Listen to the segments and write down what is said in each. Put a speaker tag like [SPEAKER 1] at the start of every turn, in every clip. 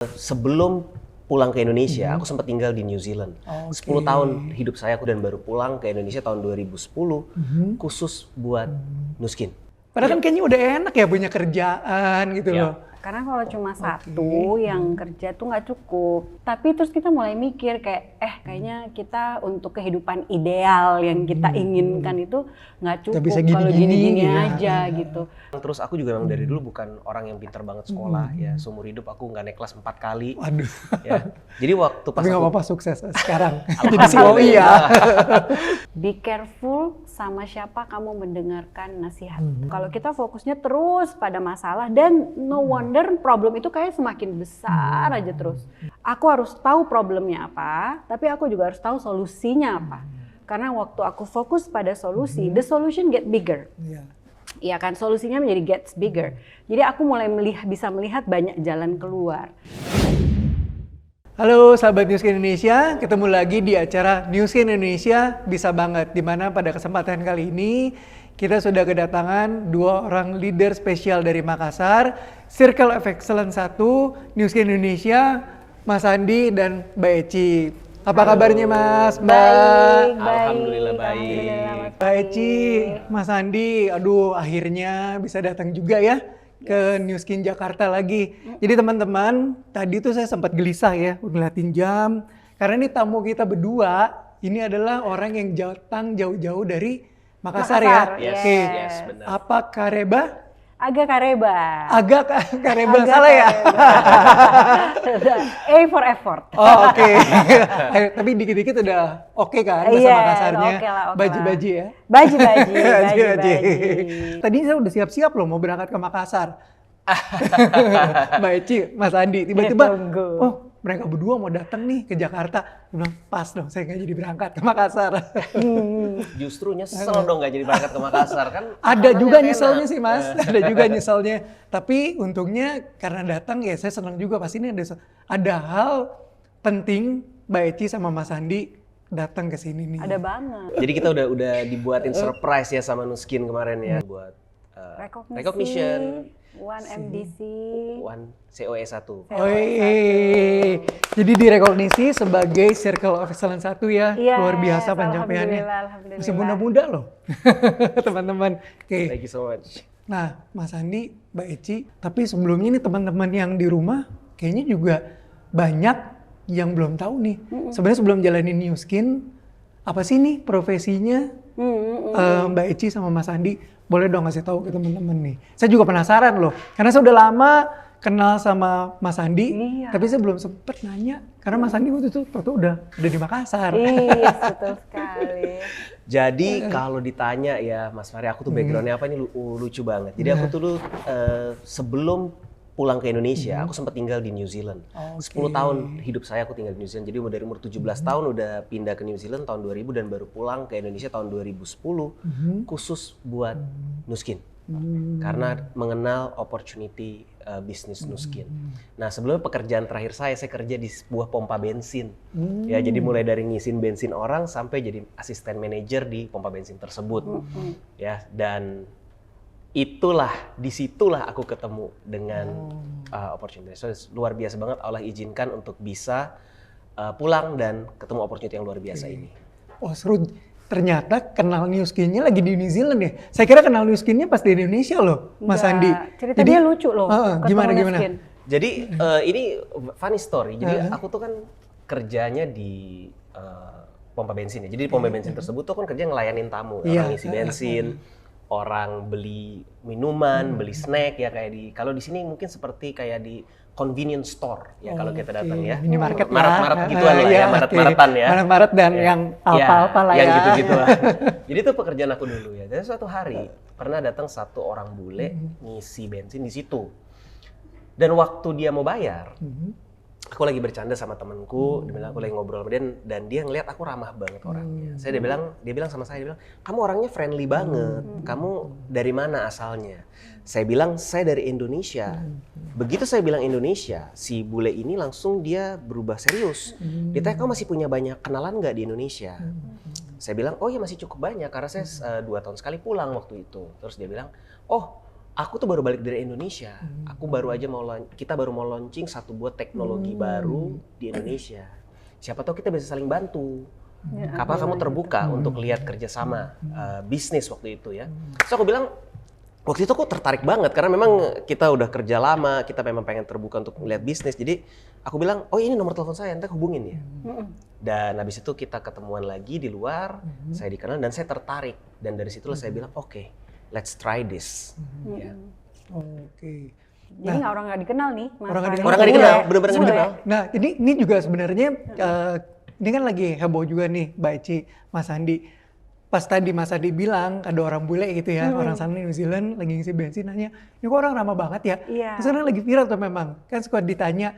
[SPEAKER 1] Sebelum pulang ke Indonesia, aku sempat tinggal di New Zealand. 10 tahun hidup saya aku dan baru pulang ke Indonesia tahun 2010 khusus buat Nuskin.
[SPEAKER 2] Padahal kan kayaknya udah enak ya punya kerjaan gitu
[SPEAKER 1] Ya.
[SPEAKER 2] loh.
[SPEAKER 3] Karena kalau cuma satu yang kerja tuh nggak cukup. Tapi terus kita mulai mikir kayak, kayaknya kita untuk kehidupan ideal yang kita inginkan itu nggak cukup
[SPEAKER 2] bisa
[SPEAKER 3] kalau
[SPEAKER 2] gini-gini,
[SPEAKER 3] gini-gini
[SPEAKER 2] ya.
[SPEAKER 3] aja gitu.
[SPEAKER 1] Terus aku juga memang dari dulu bukan orang yang pintar banget sekolah ya. Seumur hidup aku nggak naik kelas 4 kali.
[SPEAKER 2] Waduh.
[SPEAKER 1] Ya. Jadi waktu pas
[SPEAKER 2] Tapi nggak
[SPEAKER 1] aku
[SPEAKER 2] apa-apa sukses sekarang. Jadi
[SPEAKER 1] Alhamdulillah.
[SPEAKER 2] CEO ya.
[SPEAKER 3] Be careful sama siapa kamu mendengarkan nasihat. Kalau kita fokusnya terus pada masalah dan no wonder problem itu kayak semakin besar aja terus. Aku harus tahu problemnya apa, tapi aku juga harus tahu solusinya apa. Karena waktu aku fokus pada solusi, the solution get bigger.
[SPEAKER 2] Iya.
[SPEAKER 3] Iya kan, solusinya menjadi gets bigger. Jadi aku mulai bisa melihat banyak jalan keluar.
[SPEAKER 2] Halo sahabat Newskin Indonesia, ketemu lagi di acara Newskin Indonesia Bisa Banget, di mana pada kesempatan kali ini kita sudah kedatangan dua orang leader spesial dari Makassar, Circle of Excellence 1, Newskin Indonesia, Mas Andi dan Mbak Eci. Apa kabarnya Mas, Mbak?
[SPEAKER 3] Baik.
[SPEAKER 1] Alhamdulillah baik.
[SPEAKER 3] Alhamdulillah, Mas
[SPEAKER 2] Mbak Eci, Mas Andi, aduh akhirnya bisa datang juga ya ke Newskin Jakarta lagi. Jadi teman-teman, tadi tuh saya sempat gelisah ya, ngeliatin jam. Karena ini tamu kita berdua, ini adalah orang yang datang jauh-jauh dari Makassar ya.
[SPEAKER 3] Makassar,
[SPEAKER 1] Yes,
[SPEAKER 2] Oke.
[SPEAKER 1] yes, benar.
[SPEAKER 2] Apa Kareba?
[SPEAKER 3] Agak kareba.
[SPEAKER 2] Agak Kareba,
[SPEAKER 3] Agak
[SPEAKER 2] salah ya?
[SPEAKER 3] kareba. A for effort.
[SPEAKER 2] Oh oke. Tapi dikit-dikit udah oke kan bahasa
[SPEAKER 3] Iya,
[SPEAKER 2] Makassarnya?
[SPEAKER 3] oke lah.
[SPEAKER 2] Baji-baji ya?
[SPEAKER 3] Baji-baji.
[SPEAKER 2] Baji-baji. Tadi saya udah siap-siap loh mau berangkat ke Makassar. Mbak Eci, Mas Andi, tiba-tiba,
[SPEAKER 3] Ditunggu.
[SPEAKER 2] oh mereka berdua mau datang nih ke Jakarta. Saya bilang, pas dong saya nggak jadi berangkat ke Makassar.
[SPEAKER 1] Justru nyesel dong nggak jadi berangkat ke Makassar kan.
[SPEAKER 2] Ada
[SPEAKER 1] makanannya
[SPEAKER 2] juga
[SPEAKER 1] enak.
[SPEAKER 2] nyeselnya sih Mas, ada juga nyeselnya. Tapi untungnya karena datang ya saya senang juga. Pasti ini ada hal penting Mbak Eci sama Mas Andi datang ke sini nih.
[SPEAKER 3] Ada banget.
[SPEAKER 1] Jadi kita udah dibuatin surprise ya sama Nuskin kemarin ya buat recognition
[SPEAKER 3] One MDC.
[SPEAKER 1] One COE1.
[SPEAKER 2] Jadi direkognisi sebagai Circle of Excellence 1 ya.
[SPEAKER 3] Yes,
[SPEAKER 2] Luar biasa pencapaiannya.
[SPEAKER 3] alhamdulillah.
[SPEAKER 2] Masih muda-muda loh. Teman-teman. Oke.
[SPEAKER 1] Thank you so much.
[SPEAKER 2] Nah, Mas Andi, Mbak Eci, tapi sebelumnya nih teman-teman yang di rumah kayaknya juga banyak yang belum tahu nih. Sebenarnya sebelum jalanin Newskin, apa sih nih profesinya Mbak Eci sama Mas Andi? Boleh dong kasih tahu ke teman-teman nih. Saya juga penasaran loh, karena saya udah lama kenal sama Mas Andi, tapi saya belum sempet nanya karena Mas Andi waktu itu udah di Makassar.
[SPEAKER 3] Iya, betul sekali.
[SPEAKER 1] Jadi kalau ditanya ya Mas Fahri, aku tuh backgroundnya apa ini lucu banget. Jadi aku tuh sebelum pulang ke Indonesia, aku sempat tinggal di New Zealand. 10 tahun hidup saya aku tinggal di New Zealand. Jadi dari umur 17 tahun udah pindah ke New Zealand tahun 2000 dan baru pulang ke Indonesia tahun 2010 khusus buat Nuskin. Karena mengenal opportunity bisnis Nuskin. Nah sebelumnya pekerjaan terakhir saya kerja di sebuah pompa bensin. Ya jadi mulai dari ngisin bensin orang sampai jadi asisten manajer di pompa bensin tersebut. Ya dan disitulah aku ketemu dengan opportunity. So luar biasa banget Allah izinkan untuk bisa pulang dan ketemu opportunity yang luar biasa ini.
[SPEAKER 2] Oh seru. Ternyata kenal Newskin-nya lagi di New Zealand ya. Saya kira kenal Newskin-nya pas di Indonesia loh, Mas Andi.
[SPEAKER 3] Cerita dia lucu loh.
[SPEAKER 2] Gimana?
[SPEAKER 1] Jadi ini funny story. Jadi aku tuh kan kerjanya di pompa bensin ya. Jadi di pompa bensin tersebut tuh kan kerja ngelayanin tamu, orang ngisi bensin, orang beli minuman, beli snack ya kayak kalau di sini mungkin seperti kayak di convenience store ya kalau kita datang ya.
[SPEAKER 2] Minimarket
[SPEAKER 1] Maret gituan lah ya, Maret-Maretan ya.
[SPEAKER 2] Maret dan yang apa-apa lah ya.
[SPEAKER 1] Yang gitu-gitu lah. Jadi itu pekerjaan aku dulu ya. Dan suatu hari pernah datang satu orang bule ngisi bensin di situ. Dan waktu dia mau bayar, aku lagi bercanda sama temanku, dia bilang aku lagi ngobrol sama dia dan dia ngeliat aku ramah banget orangnya. Dia bilang sama saya, kamu orangnya friendly banget. Kamu dari mana asalnya? Saya bilang saya dari Indonesia. Begitu saya bilang Indonesia, si bule ini langsung dia berubah serius. Dia tanya, kamu masih punya banyak kenalan nggak di Indonesia? Saya bilang, oh ya masih cukup banyak karena saya 2 tahun sekali pulang waktu itu. Terus dia bilang, oh aku tuh baru balik dari Indonesia. Aku baru aja kita baru mau launching satu buah teknologi baru di Indonesia. Siapa tahu kita bisa saling bantu. Kapan kamu terbuka untuk lihat kerjasama bisnis waktu itu ya. So aku bilang, waktu itu aku tertarik banget karena memang kita udah kerja lama, kita memang pengen terbuka untuk melihat bisnis. Jadi aku bilang, oh ini nomor telepon saya, nanti hubungin ya. Dan habis itu kita ketemuan lagi di luar, saya dikenal dan saya tertarik. Dan dari situlah saya bilang, oke, let's try this. Ya.
[SPEAKER 2] Oke.
[SPEAKER 3] Jadi orang nggak dikenal nih, Mas.
[SPEAKER 2] Orang nggak
[SPEAKER 1] Orang nggak dikenal, bener-bener nggak dikenal.
[SPEAKER 2] Nah, ini juga sebenarnya ini kan lagi heboh juga nih, Mbak Eci, Mas Andi. Pas tadi Mas Andi bilang ada orang bule gitu ya, orang sana New Zealand lagi ngisi bensin nanya, ini kok orang ramah banget ya?
[SPEAKER 3] Iya.
[SPEAKER 2] Terus sekarang lagi viral tuh memang, kan suka ditanya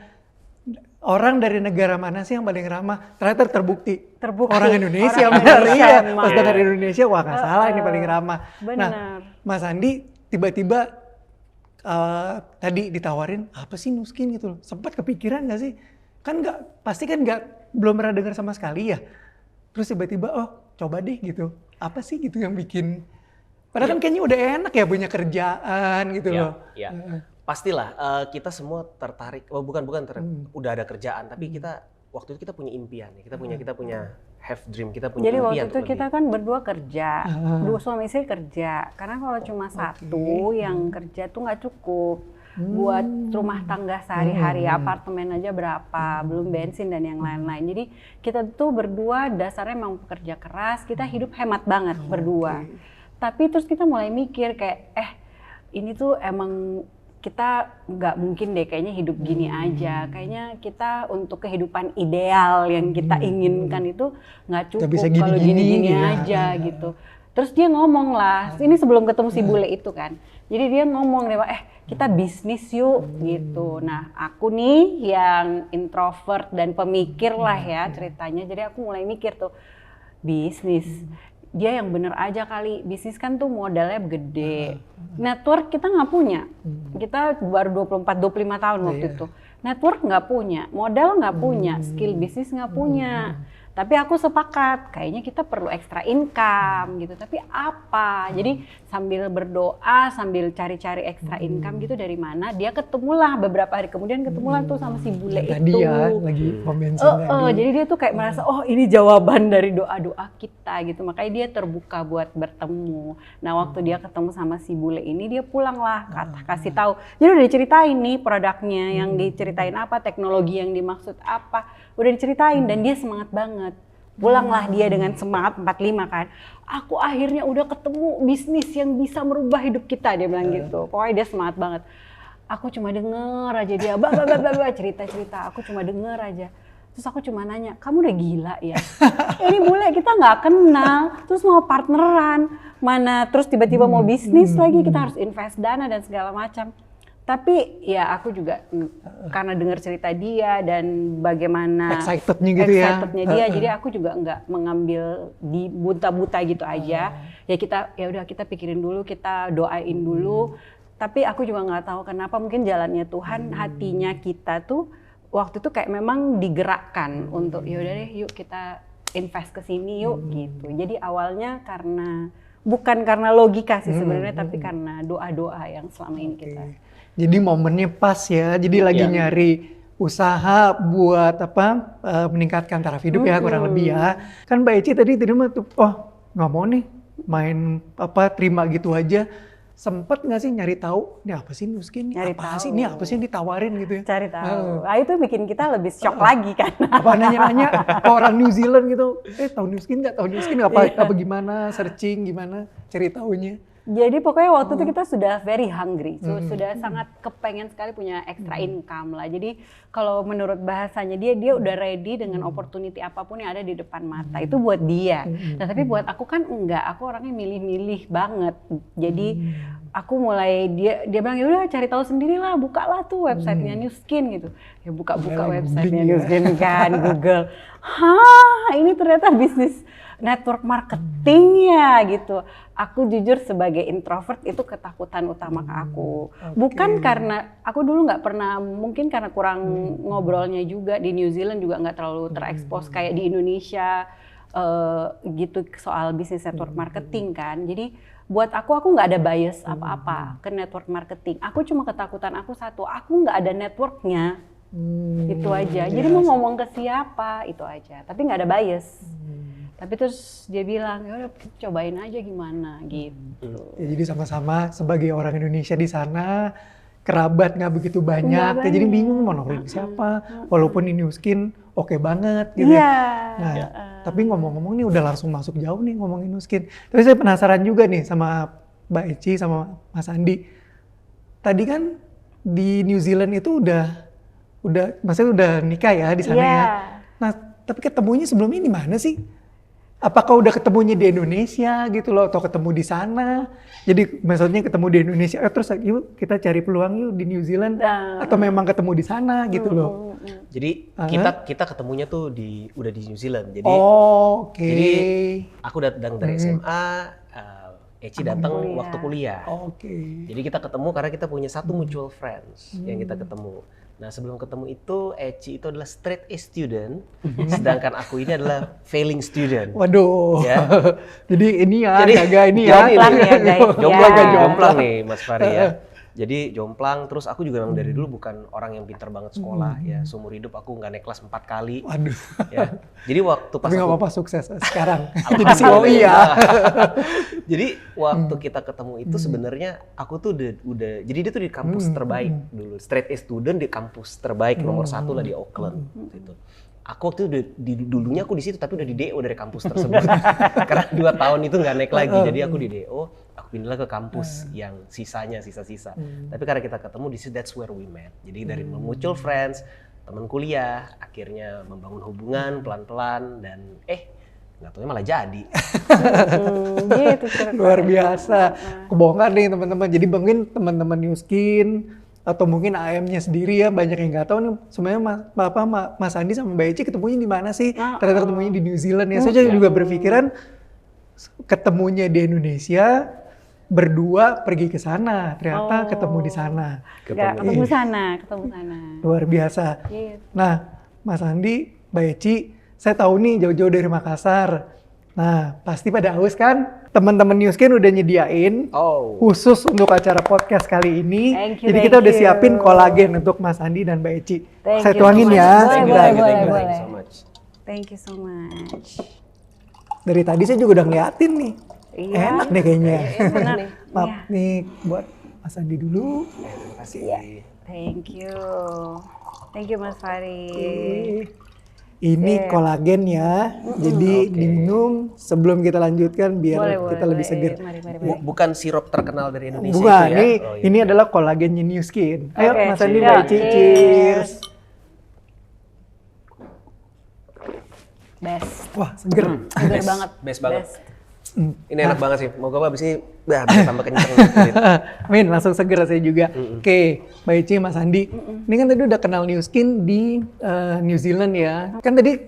[SPEAKER 2] orang dari negara mana sih yang paling ramah? Ternyata terbukti. Orang Indonesia, benar iya. Pas dengar Indonesia, wah nggak salah ini paling ramah.
[SPEAKER 3] Bener.
[SPEAKER 2] Nah, Mas Andi tiba-tiba tadi ditawarin apa sih Nuskin gitu loh. Sempat kepikiran nggak sih? Kan pasti kan belum pernah dengar sama sekali ya. Terus tiba-tiba oh coba deh gitu. Apa sih gitu yang bikin? Padahal kan kayaknya udah enak ya punya kerjaan gitu loh.
[SPEAKER 1] Iya. Pastilah kita semua tertarik. Oh bukan udah ada kerjaan, tapi kita waktu itu kita punya impian. Kita punya have dream, kita punya
[SPEAKER 3] jadi
[SPEAKER 1] impian.
[SPEAKER 3] Jadi waktu itu kita kan berdua kerja, dua suami istri kerja. Karena kalau cuma satu yang kerja tuh nggak cukup buat rumah tangga sehari-hari, apartemen aja berapa, belum bensin dan yang lain-lain. Jadi kita tuh berdua dasarnya memang pekerja keras, kita hidup hemat banget berdua. Tapi terus kita mulai mikir kayak, ini tuh emang kita nggak mungkin deh kayaknya hidup gini aja. Kayaknya kita untuk kehidupan ideal yang kita inginkan itu nggak cukup kalau gini-gini aja gitu. Terus dia ngomong lah, ini sebelum ketemu si bule itu kan. Jadi dia ngomong deh, kita bisnis yuk gitu. Nah aku nih yang introvert dan pemikir lah ya ceritanya. Jadi aku mulai mikir tuh, bisnis. Dia yang bener aja kali, bisnis kan tuh modalnya gede. Network kita nggak punya. Kita baru 24-25 tahun waktu itu. Network nggak punya, modal nggak punya, skill bisnis nggak punya. Tapi aku sepakat, kayaknya kita perlu extra income gitu. Tapi apa? Jadi sambil berdoa, sambil cari-cari extra income gitu dari mana? Dia ketemulah beberapa hari kemudian ketemulah tuh sama si bule itu.
[SPEAKER 2] Tadi ya, lagi pom bensin tadi.
[SPEAKER 3] Jadi dia tuh kayak merasa, oh ini jawaban dari doa-doa kita gitu. Makanya dia terbuka buat bertemu. Nah waktu dia ketemu sama si bule ini, dia pulang lah, kasih tahu. Jadi udah diceritain nih produknya, yang diceritain apa, teknologi yang dimaksud apa. Udah diceritain dan dia semangat banget. Pulanglah dia dengan semangat 45 kan. Aku akhirnya udah ketemu bisnis yang bisa merubah hidup kita, dia bilang gitu. Pokoknya dia semangat banget. Aku cuma denger aja dia cerita-cerita. Aku cuma denger aja. Terus aku cuma nanya, kamu udah gila ya? Ini bule kita nggak kenal, terus mau partneran, mana terus tiba-tiba mau bisnis lagi, kita harus invest dana dan segala macam. Tapi ya aku juga karena dengar cerita dia dan bagaimana
[SPEAKER 2] excitednya gitu
[SPEAKER 3] dia, jadi aku juga nggak mengambil di buta-buta gitu aja. Ya udah kita pikirin dulu, kita doain dulu. Tapi aku juga nggak tahu kenapa, mungkin jalannya Tuhan, hatinya kita tuh waktu itu kayak memang digerakkan untuk ya udah deh yuk kita invest ke sini yuk gitu. Jadi awalnya bukan karena logika sih sebenarnya, tapi karena doa-doa yang selama ini kita.
[SPEAKER 2] Jadi momennya pas ya, jadi lagi nyari usaha buat meningkatkan taraf hidup ya kurang lebih ya. Kan Mbak Eci tadi mah tuh, nggak mau nih main terima gitu aja. Sempet nggak sih nyari tahu, ini apa sih Nuskin? Ini apa sih yang ditawarin gitu ya?
[SPEAKER 3] Cari tahu. Itu bikin kita lebih shock lagi kan.
[SPEAKER 2] Apa nanya-nanya ke orang New Zealand gitu, tahu Nuskin nggak? Tahu Nuskin apa gimana? Searching gimana? Cari tahunya.
[SPEAKER 3] Jadi pokoknya waktu itu kita sudah very hungry, sudah sangat kepengen sekali punya extra income lah. Jadi kalau menurut bahasanya dia udah ready dengan opportunity apapun yang ada di depan mata, itu buat dia. Nah tapi buat aku kan enggak, aku orangnya milih-milih banget. Jadi aku mulai dia bilang ya udah cari tahu sendirilah, bukalah tuh websitenya Nuskin gitu. Ya buka-buka websitenya Nuskin kan, Google. Ini ternyata bisnis network marketing ya gitu. Aku jujur sebagai introvert itu ketakutan utama ke aku. Bukan karena aku dulu nggak pernah, mungkin karena kurang ngobrolnya juga, di New Zealand juga nggak terlalu terekspos kayak di Indonesia gitu soal bisnis network marketing kan. Jadi buat aku nggak ada bias apa-apa ke network marketing. Aku cuma ketakutan aku satu, aku nggak ada networknya. Itu aja. Jadi mau ngomong ke siapa itu aja. Tapi nggak ada bias. Tapi terus dia bilang, ya udah cobain aja gimana gitu.
[SPEAKER 2] Ya, jadi sama-sama sebagai orang Indonesia di sana, kerabat nggak begitu banyak. Ya, jadi bingung mau nongkrong siapa. Walaupun ini New Skin oke banget gitu.
[SPEAKER 3] Iya.
[SPEAKER 2] Nah, tapi ngomong-ngomong nih udah langsung masuk jauh nih ngomongin New Skin. Tapi saya penasaran juga nih sama Mbak Eci sama Mas Andi. Tadi kan di New Zealand itu maksudnya udah nikah ya di sana ya. Nah, tapi ketemunya sebelumnya di mana sih? Apakah udah ketemunya di Indonesia gitu loh, atau ketemu di sana? Jadi maksudnya ketemu di Indonesia, terus yuk kita cari peluang yuk di New Zealand, atau memang ketemu di sana gitu loh?
[SPEAKER 1] Jadi kita ketemunya tuh udah di New Zealand. Jadi, jadi aku datang dari SMA, Eci datang waktu kuliah. Jadi kita ketemu karena kita punya satu mutual friends yang kita ketemu. Nah sebelum ketemu itu, Eci itu adalah straight A student, sedangkan aku ini adalah failing student.
[SPEAKER 2] Waduh, ya. Jadi ini ya, jaga ini
[SPEAKER 1] ya.
[SPEAKER 3] Jomplang ya guys.
[SPEAKER 1] Jomplang nih Mas Fahri ya. Jadi jomplang, terus aku juga memang dari dulu bukan orang yang pintar banget sekolah ya. Seumur hidup aku nggak naik kelas 4 kali.
[SPEAKER 2] Waduh.
[SPEAKER 1] Ya. Jadi waktu pas
[SPEAKER 2] tapi nggak apa-apa sukses sekarang.
[SPEAKER 1] Jadi CEO ya. Jadi waktu kita ketemu itu sebenarnya aku tuh udah jadi dia tuh di kampus terbaik dulu. Straight A student di kampus terbaik nomor 1 lah di Auckland gitu. Aku waktu itu dulunya aku di situ tapi udah di DO dari kampus tersebut. Karena 2 tahun itu nggak naik lagi. Jadi aku di DO, aku pindah ke kampus yang sisa. Tapi karena kita ketemu di situ, that's where we met. Jadi dari mutual friends, teman kuliah, akhirnya membangun hubungan pelan-pelan dan nggak taunya malah jadi.
[SPEAKER 3] Gitu,
[SPEAKER 2] luar biasa. Kebongkar nih teman-teman. Jadi mungkin teman-teman New Skin atau mungkin AM-nya sendiri ya banyak yang nggak tahu nih sebenarnya Mas Andi sama Mbak Eci ketemunya di mana sih? Ternyata ketemunya di New Zealand ya. Saya juga berpikiran ketemunya di Indonesia, berdua pergi ke sana. Ternyata ketemu di sana.
[SPEAKER 3] Ketemu sana.
[SPEAKER 2] Luar biasa.
[SPEAKER 3] Gitu.
[SPEAKER 2] Nah, Mas Andi, Mbak Eci, saya tahu nih jauh-jauh dari Makassar. Nah, pasti pada haus kan? Teman-teman New Skin udah nyediain khusus untuk acara podcast kali ini. Jadi kita udah siapin kolagen untuk Mas Andi dan Mbak Eci. Saya tuangin ya.
[SPEAKER 3] Boleh. Thank you so much.
[SPEAKER 2] Dari tadi saya juga udah ngeliatin nih.
[SPEAKER 3] Iya.
[SPEAKER 2] Enak deh kayaknya.
[SPEAKER 3] Enak.
[SPEAKER 2] Maaf nih buat Mas Andi dulu.
[SPEAKER 1] Terima kasih.
[SPEAKER 3] Thank you Mas Fahri.
[SPEAKER 2] Ini kolagen ya, jadi diminum sebelum kita lanjutkan biar kita lebih seger.
[SPEAKER 3] Mari.
[SPEAKER 1] Bukan sirup terkenal dari Indonesia
[SPEAKER 2] bukan,
[SPEAKER 1] itu ya?
[SPEAKER 2] ini adalah kolagennya New Skin. Ayo Mas Andi,
[SPEAKER 3] Mbak
[SPEAKER 2] Eci, cheers.
[SPEAKER 3] Best.
[SPEAKER 2] Wah, seger.
[SPEAKER 3] Seger banget.
[SPEAKER 1] Best banget. Ini enak banget sih. Moga abis ini bisa tambah kenceng.
[SPEAKER 2] Amin, langsung seger saya juga. Oke, Mbak Eci, Mas Andi. Ini kan tadi udah kenal New Skin di New Zealand ya. Kan tadi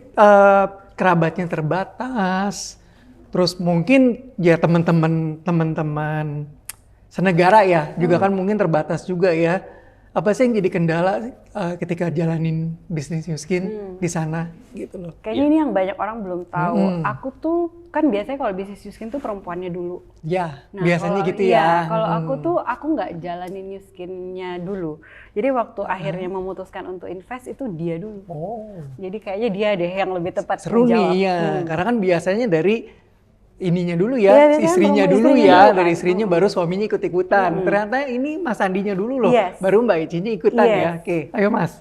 [SPEAKER 2] kerabatnya terbatas. Terus mungkin ya teman-teman senegara ya juga kan mungkin terbatas juga ya. Apa sih yang jadi kendala ketika jalanin bisnis New Skin di sana gitu loh?
[SPEAKER 3] Kayaknya ini yang banyak orang belum tahu. Aku tuh kan biasanya kalau bisnis New Skin tuh perempuannya dulu.
[SPEAKER 2] Ya, biasanya gitu ya.
[SPEAKER 3] Kalau aku tuh aku nggak jalanin New Skin-nya dulu. Jadi waktu akhirnya memutuskan untuk invest itu dia dulu. Jadi kayaknya dia deh yang lebih tepat
[SPEAKER 2] seru
[SPEAKER 3] menjawab.
[SPEAKER 2] nih ya, karena kan biasanya dari ininya dulu ya, istrinya dulu ya, dari istrinya baru suaminya ikut-ikutan. Ternyata ini Mas Andinya dulu loh, baru Mbak Ecinya ikutan ya. Oke, ayo Mas.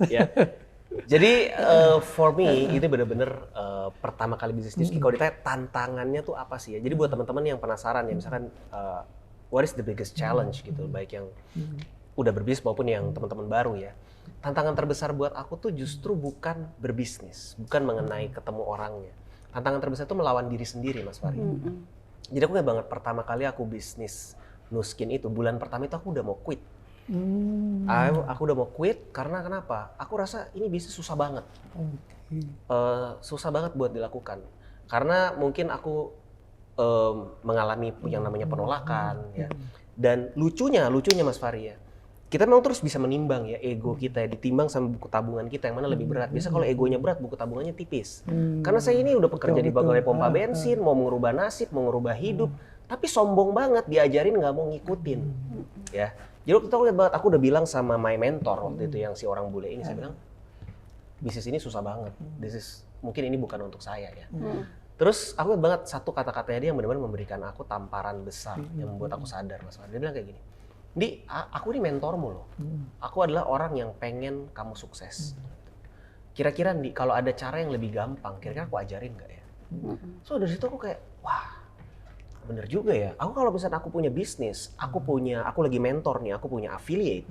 [SPEAKER 1] Jadi for me itu bener-bener pertama kali bisnis New Skin. Kalau ditanya tantangannya tuh apa sih ya? Jadi buat teman-teman yang penasaran ya, misalkan what is the biggest challenge gitu, baik yang udah berbisnis maupun yang teman-teman baru ya. Tantangan terbesar buat aku tuh justru bukan berbisnis, bukan mengenai ketemu orangnya. Tantangan terbesar itu melawan diri sendiri, Mas Fahri. Jadi aku ingat banget pertama kali aku bisnis New Skin itu, bulan pertama itu aku udah mau quit. Aku udah mau quit karena kenapa? Aku rasa ini bisnis susah banget. Susah banget buat dilakukan. Karena mungkin aku mengalami yang namanya penolakan. Ya. Dan lucunya Mas Fahri ya, kita memang terus bisa menimbang ya ego kita ya, ditimbang sama buku tabungan kita yang mana lebih berat. Biasa kalau egonya berat, buku tabungannya tipis. Karena saya ini udah bekerja di pegawai pompa bensin, mau merubah nasib, mau merubah hidup, tapi sombong banget, diajarin nggak mau ngikutin. Ya. Jadi waktu itu aku lihat banget, aku udah bilang sama my mentor waktu itu yang si orang bule ini, saya bilang, bisnis ini susah banget. Mungkin ini bukan untuk saya ya. Terus aku lihat banget satu kata-katanya dia yang benar-benar memberikan aku tamparan besar yang membuat aku sadar, Mas Fahri. Dia bilang kayak gini, Di, aku ini mentormu loh. Aku adalah orang yang pengen kamu sukses. Kira-kira Di, kalau ada cara yang lebih gampang, kira-kira aku ajarin nggak ya? So dari situ aku kayak, wah, bener juga ya. Aku kalau misalnya aku punya bisnis, aku lagi mentor nih, aku punya affiliate.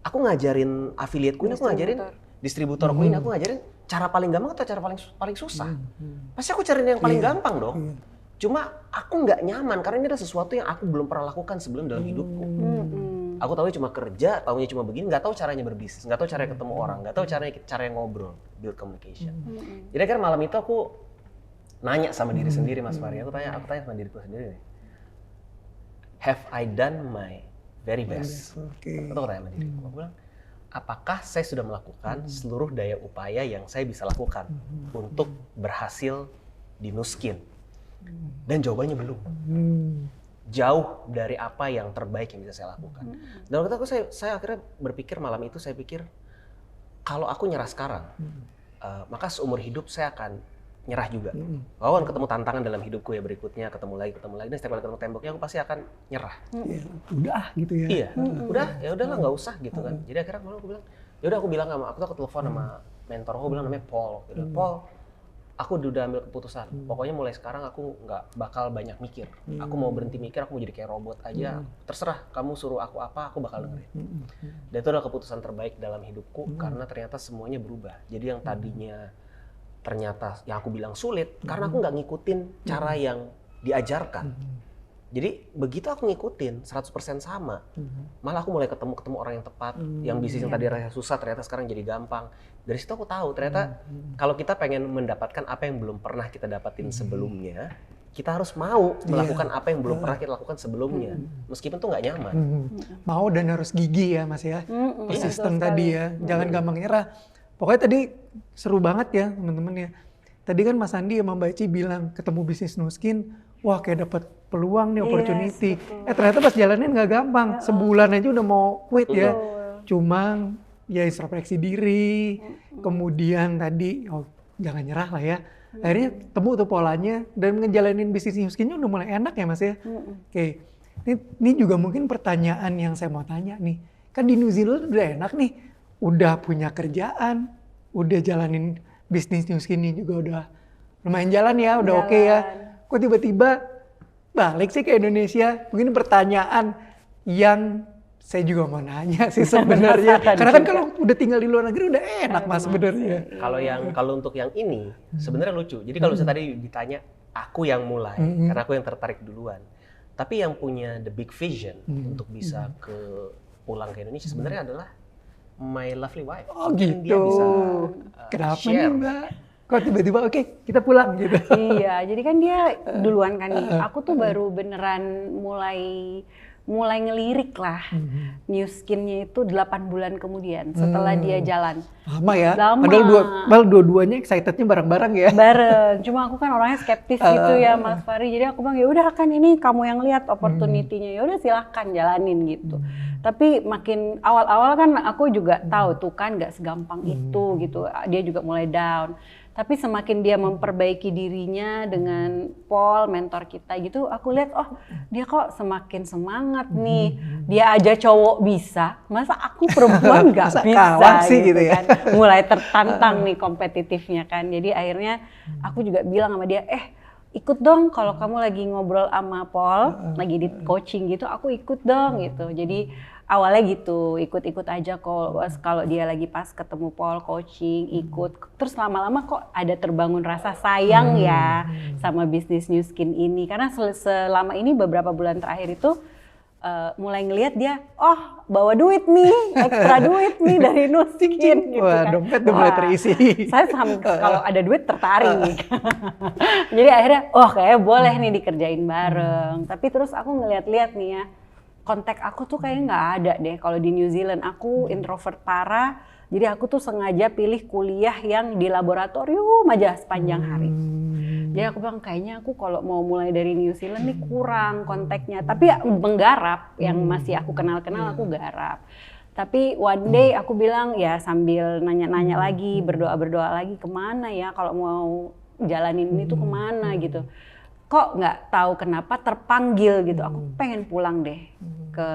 [SPEAKER 1] Aku ngajarin affiliateku ini, aku ngajarin distributorku ini, aku ngajarin cara paling gampang atau cara paling susah. Pasti aku cari yang paling gampang dong. Cuma aku nggak nyaman karena ini adalah sesuatu yang aku belum pernah lakukan sebelum dalam hidupku. Aku tahu cuma kerja, taunya cuma begini, nggak tahu caranya berbisnis, nggak tahu caranya ketemu orang, nggak tahu caranya ngobrol, build communication. Jadi akhirnya malam itu aku nanya sama diri sendiri, Mas Fahri. Aku tanya sama diriku sendiri nih. Have I done my very best? Aku tanya sama diriku. Aku bilang, apakah saya sudah melakukan seluruh daya upaya yang saya bisa lakukan untuk berhasil di Nuskin? Dan jawabannya belum. Jauh dari apa yang terbaik yang bisa saya lakukan. Dan waktu itu saya akhirnya berpikir malam itu, saya pikir kalau aku nyerah sekarang, maka seumur hidup saya akan nyerah juga. Kalau kan ketemu tantangan dalam hidupku ya berikutnya, ketemu lagi, dan setiap kali ketemu temboknya aku pasti akan nyerah.
[SPEAKER 2] Ya, udah gitu ya.
[SPEAKER 1] Iya, udah, ya udahlah nggak usah gitu kan. Jadi akhirnya malam aku bilang sama, aku telepon sama mentor aku, bilang namanya Paul. Gitu. Paul, aku udah ambil keputusan. Pokoknya mulai sekarang aku nggak bakal banyak mikir. Aku mau berhenti mikir, aku mau jadi kayak robot aja. Terserah, kamu suruh aku apa, aku bakal dengerin. Dan itu adalah keputusan terbaik dalam hidupku karena ternyata semuanya berubah. Jadi yang tadinya ternyata yang aku bilang sulit karena aku nggak ngikutin cara yang diajarkan. Jadi begitu aku ngikutin 100% sama, malah aku mulai ketemu orang yang tepat, yang bisnis yang tadi rasanya susah ternyata sekarang jadi gampang. Dari situ aku tahu ternyata kalau kita pengen mendapatkan apa yang belum pernah kita dapatin sebelumnya, kita harus mau melakukan apa yang belum pernah kita lakukan sebelumnya, meskipun tuh nggak nyaman.
[SPEAKER 2] Mau dan harus gigih ya Mas ya, persisten tadi ya, jangan gampang nyerah. Pokoknya tadi seru banget ya teman-teman ya. Tadi kan Mas Andi sama Mbak Eci bilang ketemu bisnis Nuskin, wah kayak dapat peluang nih, opportunity. Ternyata pas jalanin nggak gampang, sebulan aja udah mau quit ya. Cuma ya introspeksi diri, kemudian tadi jangan nyerah lah ya. Akhirnya temu tuh polanya dan ngejalanin bisnis Nuskinnya udah mulai enak ya Mas ya. Oke, ini juga mungkin pertanyaan yang saya mau tanya nih. Kan di New Zealand udah enak nih, udah punya kerjaan, udah jalanin bisnis Nuskin ini juga udah lumayan jalan ya, udah oke ya. Kok tiba-tiba balik sih ke Indonesia? Mungkin pertanyaan yang saya juga mau nanya sih sebenarnya. Karena kan kalau udah tinggal di luar negeri udah enak Mas sebenarnya.
[SPEAKER 1] Kalau untuk yang ini sebenarnya lucu. Jadi kalau saya tadi ditanya aku yang mulai karena aku yang tertarik duluan. Tapi yang punya the big vision untuk bisa pulang ke Indonesia sebenarnya adalah my lovely wife.
[SPEAKER 2] Oh gitu.
[SPEAKER 1] Dia bisa
[SPEAKER 2] kenapa
[SPEAKER 1] share.
[SPEAKER 2] nih Mbak? Kok tiba-tiba oke, kita pulang gitu.
[SPEAKER 3] Iya, jadi kan dia duluan kan nih. Aku tuh baru beneran mulai ngelirik lah. New Skin-nya itu 8 bulan kemudian setelah dia jalan.
[SPEAKER 2] Lama ya?
[SPEAKER 3] Lama.
[SPEAKER 2] Padahal dua-duanya excitednya bareng-bareng ya?
[SPEAKER 3] Bareng, cuma aku kan orangnya skeptis gitu ya Mas Fahri. Jadi aku bilang ya udah kan ini kamu yang lihat opportunity-nya, ya udah silahkan jalanin gitu. Tapi makin awal-awal kan aku juga tahu tuh kan nggak segampang itu gitu. Dia juga mulai down. Tapi semakin dia memperbaiki dirinya dengan Paul, mentor kita gitu, aku lihat oh dia kok semakin semangat nih. Dia aja cowok bisa, masa aku perempuan nggak bisa
[SPEAKER 2] gitu ya.
[SPEAKER 3] kan. Mulai tertantang nih kompetitifnya kan. Jadi akhirnya aku juga bilang sama dia, ikut dong kalau kamu lagi ngobrol sama Paul, lagi di coaching gitu, aku ikut dong gitu. Jadi awalnya gitu, ikut-ikut aja kalau dia lagi pas ketemu Paul coaching, ikut. Terus lama-lama kok ada terbangun rasa sayang ya sama bisnis New Skin ini. Karena selama ini beberapa bulan terakhir itu mulai ngelihat dia, bawa duit nih, ekstra duit nih dari New Skin gitu
[SPEAKER 2] Wah,
[SPEAKER 3] kan.
[SPEAKER 2] dompet udah mulai terisi.
[SPEAKER 3] Saya kalau ada duit tertarik. Jadi akhirnya, kayaknya boleh nih dikerjain bareng. Tapi terus aku ngeliat-liat nih ya, kontak aku tuh kayaknya nggak ada deh kalau di New Zealand. Aku introvert parah, jadi aku tuh sengaja pilih kuliah yang di laboratorium aja sepanjang hari. Jadi aku bilang kayaknya aku kalau mau mulai dari New Zealand nih kurang kontaknya. Tapi ya menggarap, yang masih aku kenal-kenal aku garap. Tapi one day aku bilang ya sambil nanya-nanya lagi, berdoa-berdoa lagi kemana ya kalau mau jalanin ini tuh kemana gitu. Kok nggak tahu kenapa terpanggil gitu. Aku pengen pulang deh ke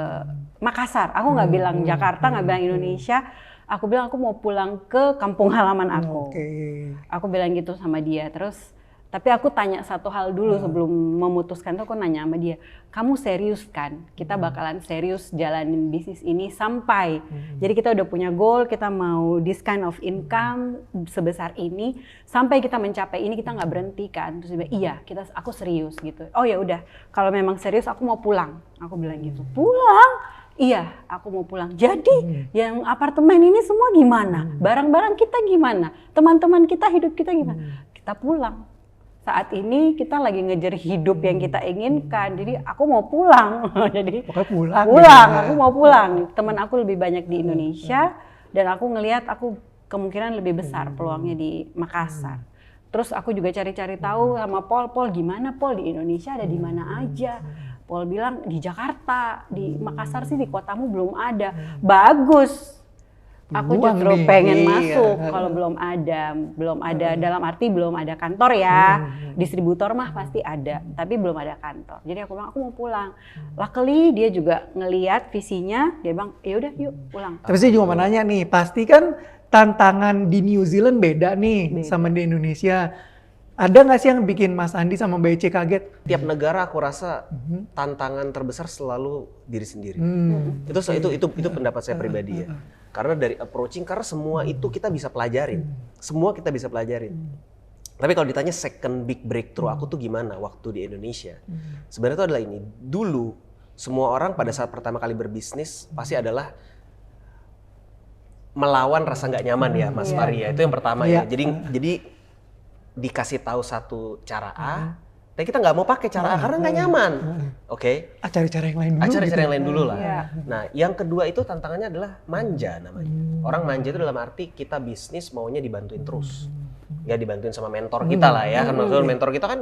[SPEAKER 3] Makassar. Aku nggak bilang Jakarta, nggak bilang Indonesia. Aku bilang aku mau pulang ke kampung halaman aku. Aku bilang gitu sama dia. Terus tapi aku tanya satu hal dulu sebelum memutuskan tuh, aku nanya sama dia, kamu serius kan? Kita bakalan serius jalanin bisnis ini sampai. Jadi kita udah punya goal, kita mau this kind of income sebesar ini, sampai kita mencapai ini kita nggak berhenti kan? Terus dia bilang, iya, aku serius gitu. Oh ya udah, kalau memang serius aku mau pulang. Aku bilang gitu, pulang? Iya, aku mau pulang. Jadi yang apartemen ini semua gimana? Barang-barang kita gimana? Teman-teman kita, hidup kita gimana? Kita pulang. Saat ini kita lagi ngejar hidup yang kita inginkan, jadi aku mau pulang. Jadi
[SPEAKER 2] pulang.
[SPEAKER 3] Aku mau pulang. Teman aku lebih banyak di Indonesia, dan aku ngelihat aku kemungkinan lebih besar peluangnya di Makassar. Terus aku juga cari-cari tahu sama Paul gimana Paul di Indonesia ada di mana aja. Paul bilang di Jakarta, di Makassar sih di kotamu belum ada. Bagus. Aku justru pengen masuk kalau belum ada dalam arti belum ada kantor ya. Distributor mah pasti ada, tapi belum ada kantor. Jadi aku bilang aku mau pulang. Luckily dia juga ngelihat visinya, dia bilang ya udah yuk pulang.
[SPEAKER 2] Tapi saya juga mau nanya nih, pasti kan tantangan di New Zealand beda nih sama di Indonesia. Ada nggak sih yang bikin Mas Andi sama Mbak Eci kaget?
[SPEAKER 1] Tiap negara aku rasa tantangan terbesar selalu diri sendiri. Itu pendapat saya pribadi ya. Karena dari approaching, karena semua itu kita bisa pelajarin. Semua kita bisa pelajarin. Tapi kalau ditanya second big breakthrough aku tuh gimana waktu di Indonesia? Sebenarnya itu adalah ini. Dulu semua orang pada saat pertama kali berbisnis pasti adalah melawan rasa nggak nyaman ya, Mas Faria. Itu yang pertama ya. Jadi dikasih tahu satu cara A, tapi kita nggak mau pakai cara A karena nggak nyaman. Oke.
[SPEAKER 2] Cari cara yang lain dulu.
[SPEAKER 1] Cara yang lain dulu lah. Nah, yang kedua itu tantangannya adalah manja namanya. Orang manja itu dalam arti kita bisnis maunya dibantuin terus. Ya dibantuin sama mentor kita lah ya. Kan maksudnya mentor kita kan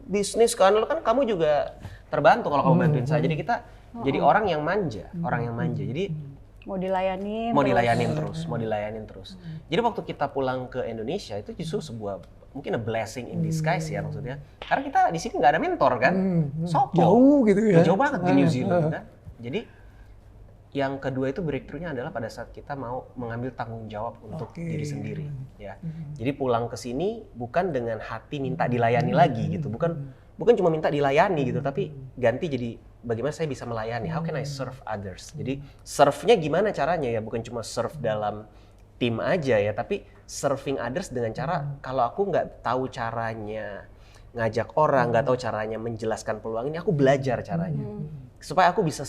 [SPEAKER 1] bisnis kan kamu juga terbantu kalau kamu bantuin saya. Jadi kita jadi orang yang manja. Jadi mau dilayanin terus. Jadi waktu kita pulang ke Indonesia itu justru sebuah mungkin a blessing in disguise ya maksudnya. Karena kita di sini nggak ada mentor kan,
[SPEAKER 2] jauh gitu ya.
[SPEAKER 1] Jauh banget di New Zealand kan. Jadi yang kedua itu breakthrough-nya adalah pada saat kita mau mengambil tanggung jawab untuk diri sendiri ya. Jadi pulang ke sini bukan dengan hati minta dilayani lagi gitu, bukan cuma minta dilayani gitu, tapi ganti jadi bagaimana saya bisa melayani, how can I serve others. Jadi serve-nya gimana caranya ya, bukan cuma serve dalam tim aja ya, tapi serving others dengan cara kalau aku nggak tahu caranya ngajak orang, nggak tahu caranya menjelaskan peluang ini, aku belajar caranya. Supaya aku bisa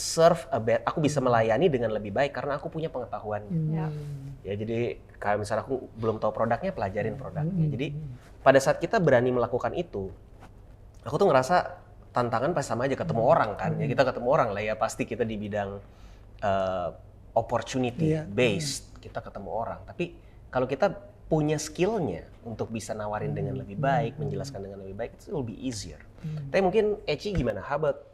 [SPEAKER 1] aku bisa melayani dengan lebih baik karena aku punya pengetahuannya. Ya jadi kayak misalnya aku belum tahu produknya, pelajarin produknya. Jadi pada saat kita berani melakukan itu, aku tuh ngerasa tantangan pas sama aja ketemu orang kan. Ya kita ketemu orang lah ya, pasti kita di bidang opportunity based, kita ketemu orang. Tapi kalau kita punya skillnya untuk bisa nawarin dengan lebih baik, menjelaskan dengan lebih baik, it will be easier. Tapi mungkin Eci gimana? How about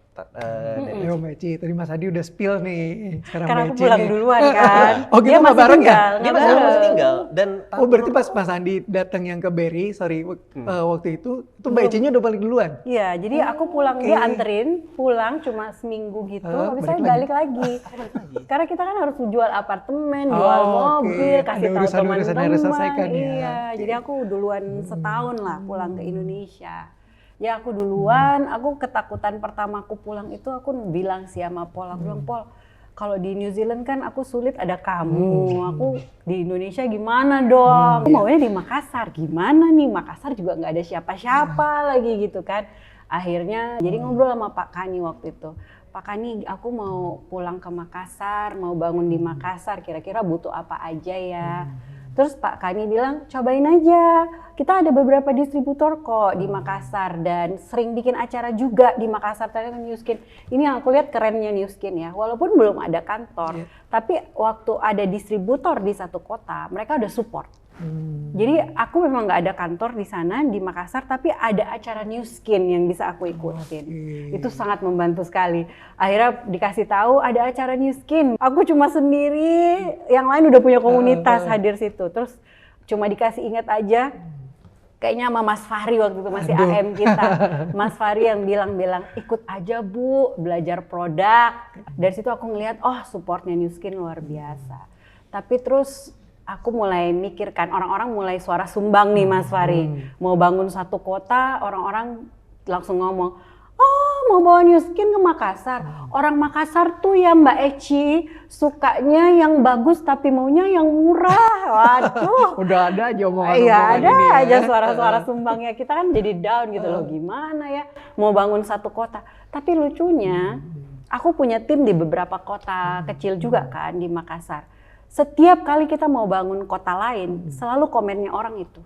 [SPEAKER 2] Yo Mbak Eci, tadi Mas Adi udah spill nih. Sekarang
[SPEAKER 3] karena
[SPEAKER 2] Mbak
[SPEAKER 3] aku
[SPEAKER 2] Eci
[SPEAKER 3] pulang
[SPEAKER 2] nih.
[SPEAKER 3] duluan kan.
[SPEAKER 2] Oh kita nggak bareng ya?
[SPEAKER 1] Dia masih tinggal. Dan
[SPEAKER 2] berarti pas Mas Andi datang yang ke Berry, waktu itu Mbak Eci-nya udah balik duluan?
[SPEAKER 3] Iya, jadi aku pulang, dia anterin, pulang cuma seminggu gitu, habis saya balik lagi. Karena kita kan harus jual apartemen, jual mobil, kasih tahu teman-teman.
[SPEAKER 2] Harus selesaikan ya.
[SPEAKER 3] Iya, jadi aku duluan setahun lah pulang ke Indonesia. Ya aku duluan, aku ketakutan pertama aku pulang itu aku bilang sih sama Paul, aku bilang Paul, kalau di New Zealand kan aku sulit ada kamu, aku di Indonesia gimana dong? Aku maunya di Makassar, gimana nih? Makassar juga nggak ada siapa-siapa lagi gitu kan. Akhirnya jadi ngobrol sama Pak Kani waktu itu. Pak Kani, aku mau pulang ke Makassar, mau bangun di Makassar, kira-kira butuh apa aja ya? Terus Pak Kani bilang, cobain aja, kita ada beberapa distributor kok di Makassar dan sering bikin acara juga di Makassar. Tadi New Skin, ini yang aku lihat kerennya New Skin ya, walaupun belum ada kantor, tapi waktu ada distributor di satu kota, mereka udah support. Jadi aku memang nggak ada kantor di sana di Makassar, tapi ada acara New Skin yang bisa aku ikutin. Itu sangat membantu sekali. Akhirnya dikasih tahu ada acara New Skin. Aku cuma sendiri, yang lain udah punya komunitas hadir situ. Terus cuma dikasih ingat aja, kayaknya sama Mas Fahri waktu itu masih AM kita. Mas Fahri yang bilang ikut aja Bu, belajar produk. Dari situ aku ngelihat, oh supportnya New Skin luar biasa. Tapi terus aku mulai mikirkan, orang-orang mulai suara sumbang nih Mas Fahri. Mau bangun satu kota, orang-orang langsung ngomong, oh mau bawa New Skin ke Makassar. Orang Makassar tuh ya Mbak Eci, sukanya yang bagus tapi maunya yang murah. Waduh.
[SPEAKER 2] Udah ada aja omongan-omongan
[SPEAKER 3] Iya ada
[SPEAKER 2] ini ya.
[SPEAKER 3] aja suara-suara sumbangnya. Kita kan jadi down gitu loh, gimana ya mau bangun satu kota. Tapi lucunya, aku punya tim di beberapa kota kecil juga kan di Makassar. Setiap kali kita mau bangun kota lain, selalu komennya orang itu.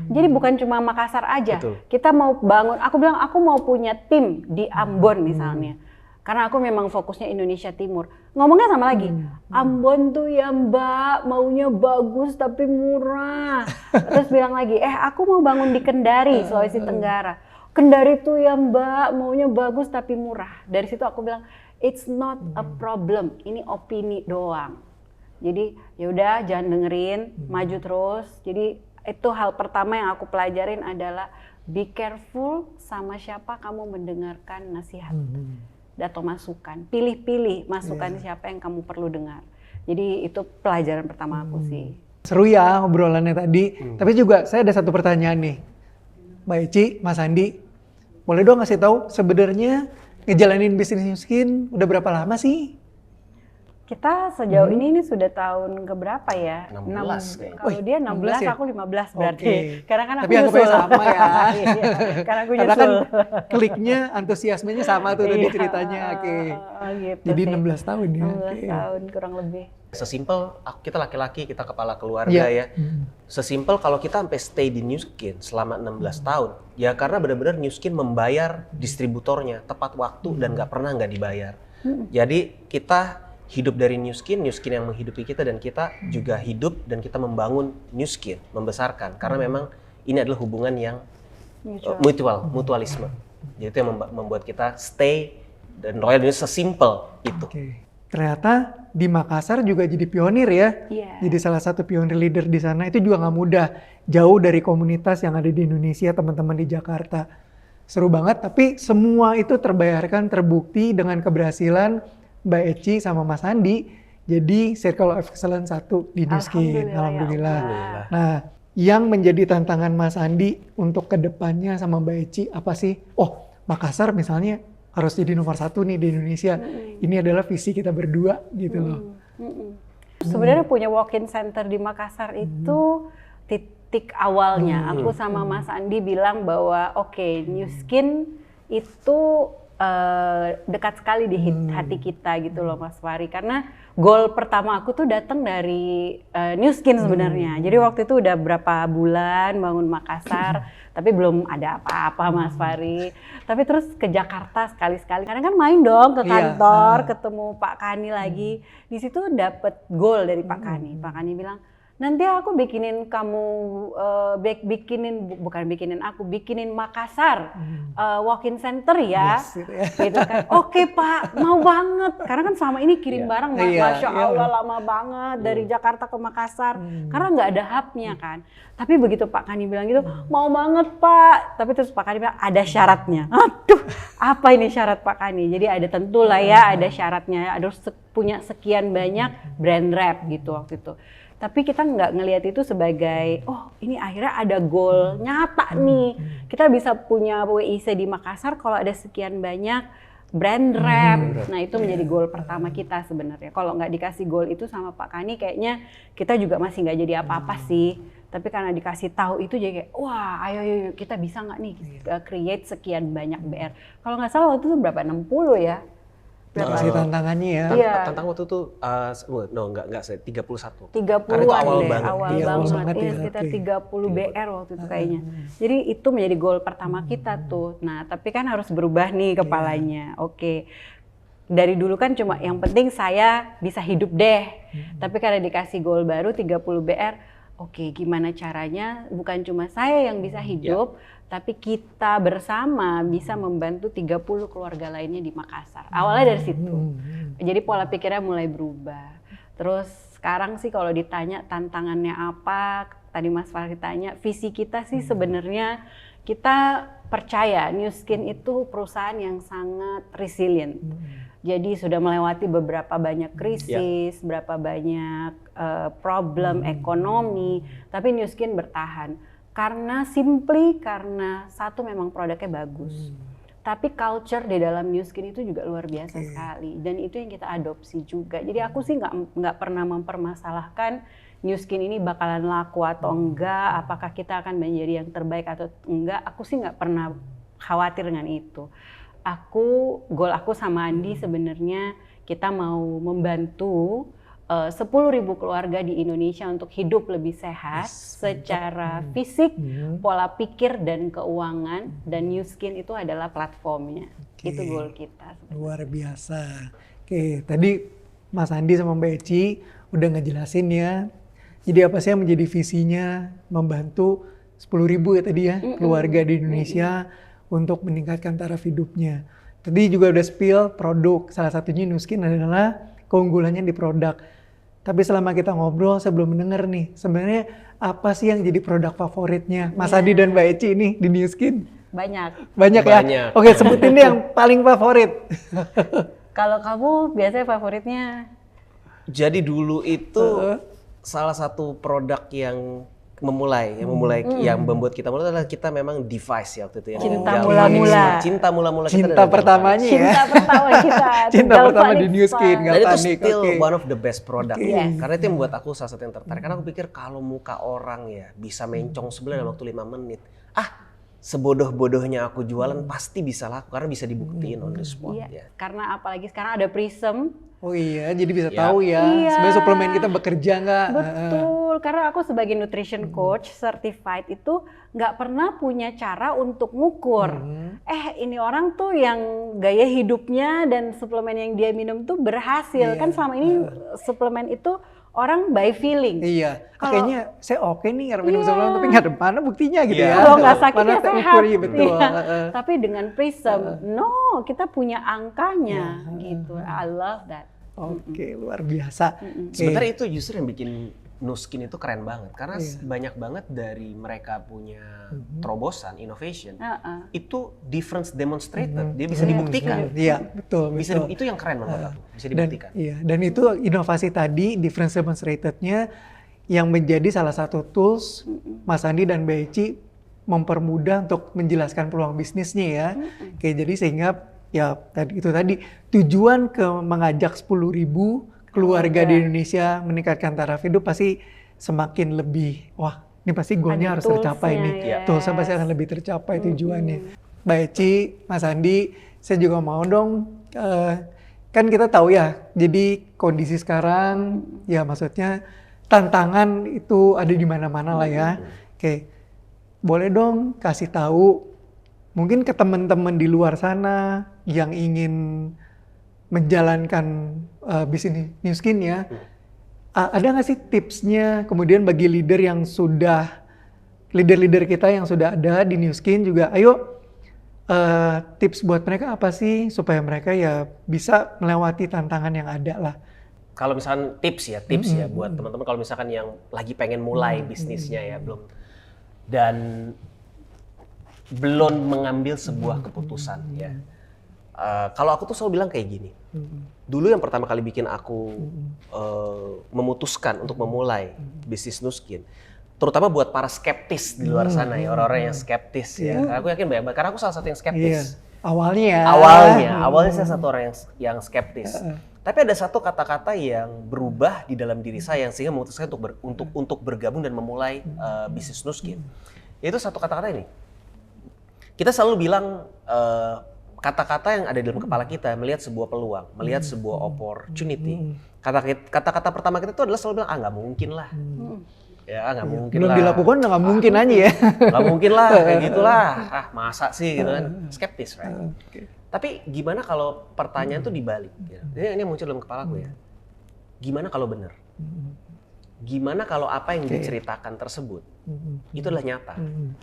[SPEAKER 3] Jadi bukan cuma Makassar aja.
[SPEAKER 1] Betul.
[SPEAKER 3] Kita mau bangun, aku bilang aku mau punya tim di Ambon misalnya. Karena aku memang fokusnya Indonesia Timur. Ngomongnya sama lagi, Ambon tuh ya Mbak, maunya bagus tapi murah. Terus bilang lagi, aku mau bangun di Kendari, Sulawesi Tenggara. Kendari tuh ya Mbak, maunya bagus tapi murah. Dari situ aku bilang, it's not a problem, ini opini doang. Jadi yaudah jangan dengerin, maju terus. Jadi itu hal pertama yang aku pelajarin adalah be careful sama siapa kamu mendengarkan nasihat atau masukan. Pilih-pilih masukan siapa yang kamu perlu dengar. Jadi itu pelajaran pertama aku sih.
[SPEAKER 2] Seru ya obrolannya tadi. Tapi juga saya ada satu pertanyaan nih. Mbak Eci, Mas Andi, boleh dong ngasih tahu sebenarnya ngejalanin bisnis New Skin udah berapa lama sih?
[SPEAKER 3] Kita sejauh ini sudah tahun keberapa ya?
[SPEAKER 1] 16 kayaknya.
[SPEAKER 3] Kalau dia 16,
[SPEAKER 2] ya?
[SPEAKER 3] aku 15 berarti.
[SPEAKER 2] Oke.
[SPEAKER 3] Karena kan aku
[SPEAKER 2] Tapi anggapannya
[SPEAKER 3] nyusul.
[SPEAKER 2] sama ya.
[SPEAKER 3] Iya, karena aku
[SPEAKER 2] Karena kan
[SPEAKER 3] nyusul.
[SPEAKER 2] kliknya, antusiasmenya sama tuh tadi
[SPEAKER 3] Iya,
[SPEAKER 2] ceritanya. Oke.
[SPEAKER 3] Gitu
[SPEAKER 2] Jadi
[SPEAKER 3] sih.
[SPEAKER 2] 16 tahun ya.
[SPEAKER 3] 16
[SPEAKER 2] Oke.
[SPEAKER 3] tahun kurang lebih.
[SPEAKER 1] Sesimpel, kita laki-laki, kita kepala keluarga ya. Sesimpel kalau kita sampai stay di New Skin selama 16 tahun, ya karena benar-benar New Skin membayar distributornya tepat waktu dan nggak dibayar. Jadi kita hidup dari New Skin yang menghidupi kita, dan kita juga hidup dan kita membangun New Skin, membesarkan. Karena memang ini adalah hubungan yang mutualisme. Jadi itu yang membuat kita stay dan loyal, ini sesimpel itu.
[SPEAKER 2] Oke. Ternyata di Makassar juga jadi pionir ya.
[SPEAKER 3] Iya.
[SPEAKER 2] Jadi salah satu pionir leader di sana. Itu juga nggak mudah. Jauh dari komunitas yang ada di Indonesia, teman-teman di Jakarta. Seru banget, tapi semua itu terbayarkan, terbukti dengan keberhasilan Mbak Eci sama Mas Andi. Jadi Circle of Excellence 1 di New Skin. Alhamdulillah.
[SPEAKER 1] Alhamdulillah.
[SPEAKER 2] Nah, yang menjadi tantangan Mas Andi untuk kedepannya sama Mbak Eci apa sih? Oh, Makassar misalnya harus jadi nomor 1 nih di Indonesia. Ini adalah visi kita berdua gitu loh.
[SPEAKER 3] Sebenarnya punya walk-in center di Makassar itu titik awalnya. Aku sama Mas Andi bilang bahwa oke, New Skin itu dekat sekali di hati kita gitu loh Mas Fahri. Karena goal pertama aku tuh datang dari New Skin sebenarnya. Jadi waktu itu udah berapa bulan bangun Makassar, tapi belum ada apa-apa Mas Fahri. Tapi terus ke Jakarta sekali-sekali. Karena kan main dong ke kantor, ketemu Pak Kani lagi. Di situ dapet goal dari Pak Kani. Pak Kani bilang, nanti aku bikinin kamu, bikinin Makassar walk-in center ya.
[SPEAKER 2] Yes, gitu ya.
[SPEAKER 3] Gitu kan. Oke Pak, mau banget. Karena kan selama ini kirim barang, Masya
[SPEAKER 2] Iya.
[SPEAKER 3] Allah lama banget dari Jakarta ke Makassar. Karena nggak ada hubnya kan. Tapi begitu Pak Kani bilang gitu, mau banget Pak. Tapi terus Pak Kani bilang, ada syaratnya. Aduh, apa ini syarat Pak Kani? Jadi ada tentulah ya, ada syaratnya. Harus punya sekian banyak brand rep gitu waktu itu. Tapi kita nggak ngelihat itu sebagai, oh ini akhirnya ada goal nyata nih. Kita bisa punya WIC di Makassar kalau ada sekian banyak brand rep. Nah itu menjadi goal pertama kita sebenarnya. Kalau nggak dikasih goal itu sama Pak Kani, kayaknya kita juga masih nggak jadi apa-apa sih. Tapi karena dikasih tahu itu jadi kayak, wah ayo kita bisa nggak nih create sekian banyak BR. Kalau nggak salah waktu itu berapa? 60 ya?
[SPEAKER 2] Kasih tantangannya ya.
[SPEAKER 3] Iya.
[SPEAKER 1] Tentang waktu itu, enggak, 31.
[SPEAKER 3] 30-an
[SPEAKER 1] Karena itu awal
[SPEAKER 3] deh,
[SPEAKER 1] banget.
[SPEAKER 3] awal
[SPEAKER 2] Iya, awal
[SPEAKER 3] banget.
[SPEAKER 2] banget
[SPEAKER 3] Iya,
[SPEAKER 2] ya,
[SPEAKER 3] sekitar
[SPEAKER 2] oke.
[SPEAKER 3] 30 BR waktu itu kayaknya. Jadi itu menjadi goal pertama kita tuh. Nah, tapi kan harus berubah nih kepalanya. Oke. Dari dulu kan cuma yang penting saya bisa hidup deh. Tapi karena dikasih goal baru 30 BR, oke, gimana caranya bukan cuma saya yang bisa hidup, tapi kita bersama bisa membantu 30 keluarga lainnya di Makassar. Awalnya dari situ. Jadi pola pikirnya mulai berubah. Terus sekarang sih kalau ditanya tantangannya apa, tadi Mas Fahri tanya, visi kita sih sebenarnya kita percaya Nu Skin itu perusahaan yang sangat resilient. Jadi sudah melewati beberapa banyak krisis, berapa banyak problem ekonomi, tapi Nu Skin bertahan. Karena satu memang produknya bagus. Tapi culture di dalam Nu Skin itu juga luar biasa sekali. Dan itu yang kita adopsi juga. Jadi aku sih nggak pernah mempermasalahkan Nu Skin ini bakalan laku atau enggak, apakah kita akan menjadi yang terbaik atau enggak. Aku sih nggak pernah khawatir dengan itu. Goal aku sama Andi sebenarnya kita mau membantu 10.000 keluarga di Indonesia untuk hidup lebih sehat secara fisik, pola pikir dan keuangan, dan Nu Skin itu adalah platformnya. Itu goal kita.
[SPEAKER 2] Luar biasa. Oke, tadi Mas Andi sama Mbak Eci udah ngejelasin ya. Jadi apa sih yang menjadi visinya membantu 10.000 ya tadi ya keluarga di Indonesia untuk meningkatkan taraf hidupnya. Tadi juga udah spill produk, salah satunya Nu Skin adalah keunggulannya di produk. Tapi selama kita ngobrol, saya belum mendengar nih, sebenarnya apa sih yang jadi produk favoritnya Mas Andi dan Mbak Eci ini di Nu Skin?
[SPEAKER 3] Banyak
[SPEAKER 2] ya? Oke, sebutin deh yang paling favorit.
[SPEAKER 3] Kalau kamu biasanya favoritnya?
[SPEAKER 1] Jadi dulu itu salah satu produk yang membuat kita mulai adalah kita memang device ya waktu itu ya. Cinta mula-mula
[SPEAKER 2] Cinta pertamanya ya.
[SPEAKER 3] Cinta pertama kita.
[SPEAKER 2] Cinta pertama di Nu Skin.
[SPEAKER 1] Dan itu still one of the best product. Karena itu yang membuat aku salah satu yang tertarik. Karena aku pikir kalau muka orang ya bisa mencong sebelah dalam waktu 5 menit. Sebodoh-bodohnya aku jualan pasti bisa laku karena bisa dibuktiin on the spot ya.
[SPEAKER 3] Karena apalagi sekarang ada Prism.
[SPEAKER 2] Oh iya, jadi bisa tahu ya sebenarnya suplemen kita bekerja nggak?
[SPEAKER 3] Betul, karena aku sebagai nutrition coach certified itu nggak pernah punya cara untuk ngukur. Ini orang tuh yang gaya hidupnya dan suplemen yang dia minum tuh berhasil. Kan selama ini suplemen itu orang by feeling.
[SPEAKER 2] Iya, kayaknya saya oke nih minum suplemen tapi nggak ada mana buktinya gitu ya.
[SPEAKER 3] Kalau nggak sakitnya sehat.
[SPEAKER 2] Betul.
[SPEAKER 3] Tapi dengan Prism, kita punya angkanya gitu. I love that.
[SPEAKER 2] Oke, luar biasa.
[SPEAKER 1] Sebenarnya itu justru yang bikin Nu Skin itu keren banget. Karena banyak banget dari mereka punya terobosan, innovation, itu difference demonstrated. Dia bisa dibuktikan.
[SPEAKER 2] Iya, betul.
[SPEAKER 1] Itu yang keren menurut aku, bisa dibuktikan.
[SPEAKER 2] Dan itu inovasi tadi, difference demonstrated-nya yang menjadi salah satu tools Mas Andi dan Mbak Eci mempermudah untuk menjelaskan peluang bisnisnya ya. Jadi sehingga ya tadi tujuan mengajak 10.000 keluarga di Indonesia meningkatkan taraf hidup pasti semakin lebih ini pasti goalnya harus tercapai nih. Toolsnya pasti akan lebih tercapai tujuannya. Mbak Eci, Mas Andi, saya juga mau dong kan kita tahu ya, jadi kondisi sekarang ya maksudnya tantangan itu ada di mana-mana lah ya. Oke, boleh dong kasih tahu mungkin ke teman-teman di luar sana yang ingin menjalankan bisnis Nu Skin ya, ada nggak sih tipsnya? Kemudian bagi leader kita yang sudah ada di Nu Skin juga, ayo tips buat mereka apa sih supaya mereka ya bisa melewati tantangan yang ada lah.
[SPEAKER 1] Kalau misalkan tips ya buat teman-teman kalau misalkan yang lagi pengen mulai bisnisnya ya belum mengambil sebuah keputusan ya. Kalau aku tuh selalu bilang kayak gini. Dulu yang pertama kali bikin aku memutuskan untuk memulai bisnis Nu Skin, terutama buat para skeptis di luar sana ya, orang-orang yang skeptis ya. Aku yakin banyak banget karena aku salah satu yang skeptis. Awalnya saya satu orang yang skeptis. Tapi ada satu kata-kata yang berubah di dalam diri saya sehingga memutuskan untuk bergabung dan memulai bisnis Nu Skin. Itu satu kata-kata ini. Kita selalu bilang kata-kata yang ada di dalam kepala kita melihat sebuah peluang, melihat sebuah opportunity. Kata-kata pertama kita itu adalah selalu bilang nggak mungkin lah. Ya nggak mungkin
[SPEAKER 2] belum
[SPEAKER 1] lah.
[SPEAKER 2] Belum dilakukan nggak mungkin aja ya.
[SPEAKER 1] Nggak mungkin lah, kayak gitulah. Masa sih gitu kan. Skeptis, right? Tapi gimana kalau pertanyaan tuh dibalik? Ya. Ini muncul dalam kepala aku ya. Gimana kalau benar? Gimana kalau apa yang diceritakan tersebut itu adalah nyata?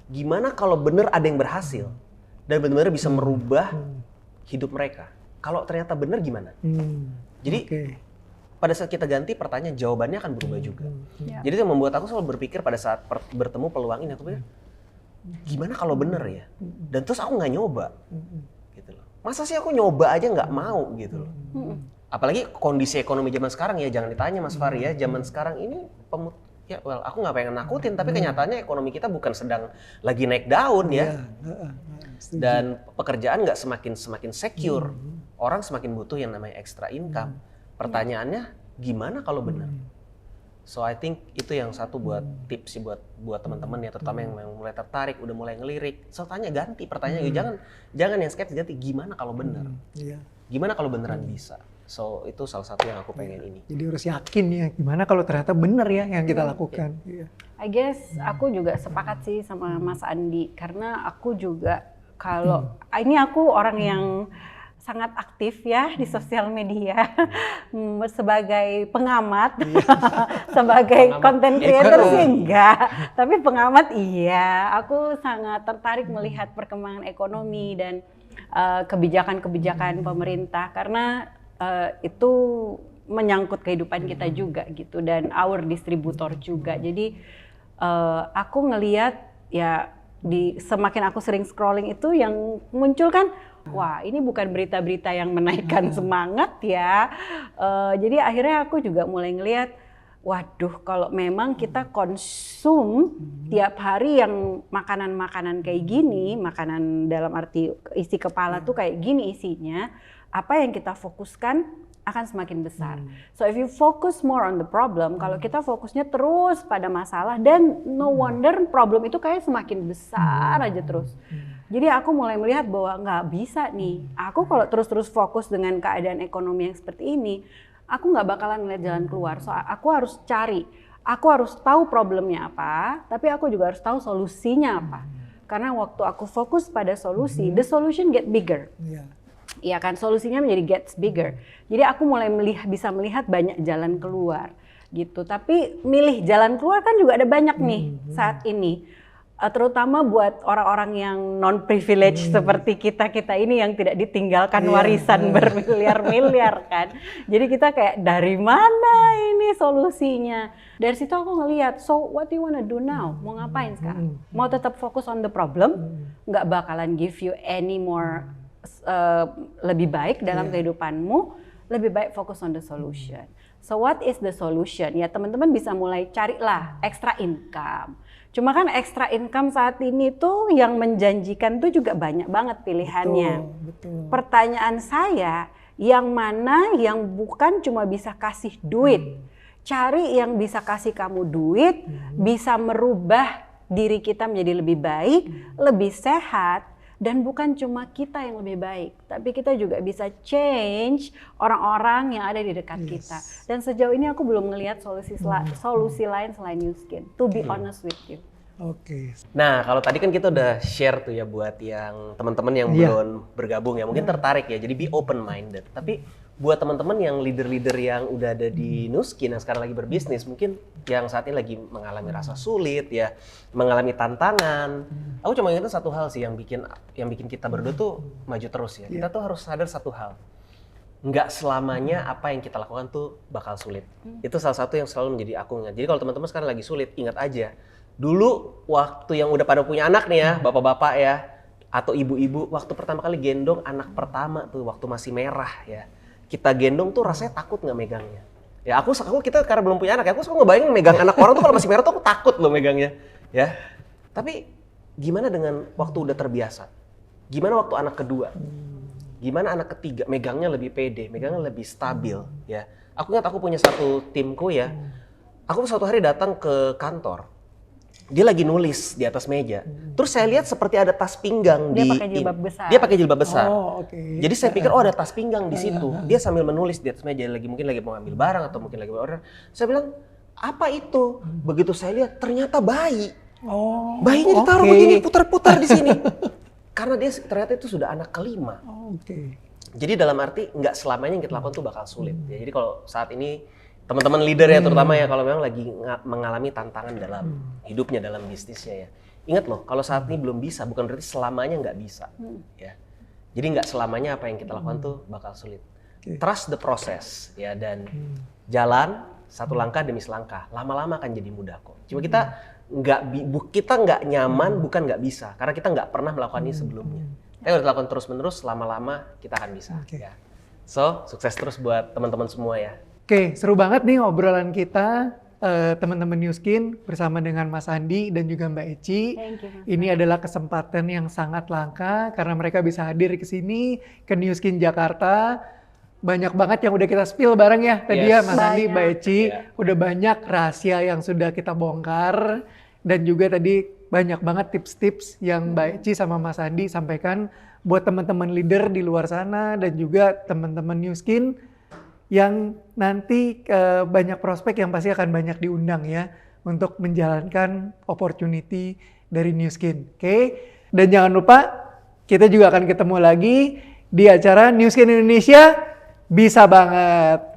[SPEAKER 1] Gimana kalau benar ada yang berhasil dan benar-benar bisa merubah hidup mereka? Kalau ternyata benar gimana? Jadi pada saat kita ganti pertanyaan, jawabannya akan berubah juga. Jadi itu yang membuat aku selalu berpikir pada saat bertemu peluang ini, aku pikir gimana kalau benar ya? Dan terus aku nggak nyoba, gitu loh. Masa sih aku nyoba aja nggak mau gitu loh. Apalagi kondisi ekonomi zaman sekarang ya, jangan ditanya Mas Fahri ya, zaman sekarang ini aku nggak pengen nakutin, tapi kenyataannya ekonomi kita bukan sedang lagi naik daun ya. Dan pekerjaan nggak semakin secure, orang semakin butuh yang namanya extra income. Pertanyaannya gimana kalau benar? So I think itu yang satu buat tips sih buat teman-teman ya, terutama yang mulai tertarik, udah mulai ngelirik. So ganti pertanyaan, jangan yang skeptis, ganti gimana kalau benar? Gimana kalau beneran bisa? So itu salah satu yang aku pengen ini.
[SPEAKER 2] Jadi harus yakin ya, gimana kalau ternyata benar ya yang kita lakukan.
[SPEAKER 3] I guess aku juga sepakat sih sama Mas Andi, karena aku juga kalau ini aku orang yang sangat aktif ya di sosial media sebagai pengamat, sebagai content creator sih enggak, tapi pengamat iya. Aku sangat tertarik melihat perkembangan ekonomi dan kebijakan-kebijakan pemerintah, karena itu menyangkut kehidupan kita juga gitu, dan our distributor juga. Jadi aku ngelihat ya, semakin aku sering scrolling itu yang muncul kan, wah ini bukan berita-berita yang menaikkan semangat ya. Jadi akhirnya aku juga mulai ngelihat, waduh kalau memang kita konsum tiap hari yang makanan-makanan kayak gini, makanan dalam arti isi kepala tuh kayak gini isinya, apa yang kita fokuskan akan semakin besar. So if you focus more on the problem, kalau kita fokusnya terus pada masalah, dan no wonder problem itu kayak semakin besar aja terus. Jadi aku mulai melihat bahwa nggak bisa nih, aku kalau terus-terus fokus dengan keadaan ekonomi yang seperti ini, aku nggak bakalan ngeliat jalan keluar. So aku harus cari, aku harus tahu problemnya apa, tapi aku juga harus tahu solusinya apa. Karena waktu aku fokus pada solusi, the solution get bigger. Iya kan, solusinya menjadi gets bigger. Jadi aku mulai bisa melihat banyak jalan keluar gitu. Tapi milih jalan keluar kan juga ada banyak nih saat ini. Terutama buat orang-orang yang non privilege seperti kita ini yang tidak ditinggalkan warisan bermiliar-miliar kan. Jadi kita kayak dari mana ini solusinya? Dari situ aku ngelihat, so what do you wanna do now? Mau ngapain sekarang? Mau tetap fokus on the problem? Nggak bakalan give you any more lebih baik dalam kehidupanmu, lebih baik fokus on the solution. So what is the solution? Ya teman-teman bisa mulai carilah extra income. Cuma kan extra income saat ini tuh yang menjanjikan tuh juga banyak banget pilihannya.
[SPEAKER 2] Betul.
[SPEAKER 3] Pertanyaan saya, yang mana yang bukan cuma bisa kasih duit? Cari yang bisa kasih kamu duit, bisa merubah diri kita menjadi lebih baik, lebih sehat, dan bukan cuma kita yang lebih baik, tapi kita juga bisa change orang-orang yang ada di dekat kita. Dan sejauh ini aku belum ngelihat solusi lain selain Nu Skin, to be honest with you.
[SPEAKER 1] Nah, kalau tadi kan kita udah share tuh ya buat yang teman-teman yang belum bergabung ya, mungkin tertarik ya, jadi be open minded. Tapi buat teman-teman yang leader-leader yang udah ada di Nu Skin yang sekarang lagi berbisnis, mungkin yang saat ini lagi mengalami rasa sulit ya, mengalami tantangan. Aku cuma ingat satu hal sih yang bikin kita berdua tuh maju terus ya. Kita tuh harus sadar satu hal. Nggak selamanya apa yang kita lakukan tuh bakal sulit. Itu salah satu yang selalu menjadi aku ingat. Jadi kalau teman-teman sekarang lagi sulit, ingat aja. Dulu waktu yang udah pada punya anak nih ya, bapak-bapak ya, atau ibu-ibu, waktu pertama kali gendong anak pertama tuh waktu masih merah ya. Kita gendong tuh rasanya takut nggak megangnya. Ya kita karena belum punya anak ya, aku suka ngebayangin megang anak orang tuh kalau masih merah tuh aku takut loh megangnya. Ya. Tapi gimana dengan waktu udah terbiasa? Gimana waktu anak kedua? Gimana anak ketiga? Megangnya lebih pede, megangnya lebih stabil ya. Aku ingat aku punya satu timku ya. Aku suatu hari datang ke kantor. Dia lagi nulis di atas meja. Terus saya lihat seperti ada tas pinggang
[SPEAKER 3] dia pakai jilbab besar.
[SPEAKER 1] Dia pakai jilbab besar.
[SPEAKER 2] Jadi
[SPEAKER 1] saya pikir ada tas pinggang di situ. Dia sambil menulis di atas meja, mungkin lagi mau ambil barang atau mungkin lagi mau order. Saya bilang, "Apa itu?" Begitu saya lihat ternyata bayi. Bayinya ditaruh begini, putar-putar di sini. Karena dia ternyata itu sudah anak kelima. Jadi dalam arti nggak selamanya yang kita lakukan tuh bakal sulit. Ya, jadi kalau saat ini teman-teman leader ya terutama ya kalau memang lagi mengalami tantangan dalam hidupnya, dalam bisnisnya ya. Ingat loh, kalau saat ini belum bisa bukan berarti selamanya nggak bisa. Ya. Jadi nggak selamanya apa yang kita lakukan tuh bakal sulit. Trust the process ya, dan jalan satu langkah demi selangkah. Lama-lama akan jadi mudah kok. Cuma kita nggak nyaman bukan nggak bisa, karena kita nggak pernah melakukan ini sebelumnya. Tapi udah lakukan terus-menerus, lama-lama kita akan bisa. Ya. So, sukses terus buat teman-teman semua ya.
[SPEAKER 2] Oke, seru banget nih obrolan kita. Teman-teman New Skin bersama dengan Mas Andi dan juga Mbak Eci.
[SPEAKER 3] Thank you, Mas.
[SPEAKER 2] Ini adalah kesempatan yang sangat langka karena mereka bisa hadir ke sini ke New Skin Jakarta. Banyak banget yang udah kita spill bareng ya tadi ya Mas Andi, Mbak Eci. Udah banyak rahasia yang sudah kita bongkar dan juga tadi banyak banget tips-tips yang Mbak Eci sama Mas Andi sampaikan buat teman-teman leader di luar sana dan juga teman-teman New Skin yang nanti banyak prospek yang pasti akan banyak diundang ya untuk menjalankan opportunity dari New Skin. Oke? Dan jangan lupa kita juga akan ketemu lagi di acara New Skin Indonesia Bisa Banget.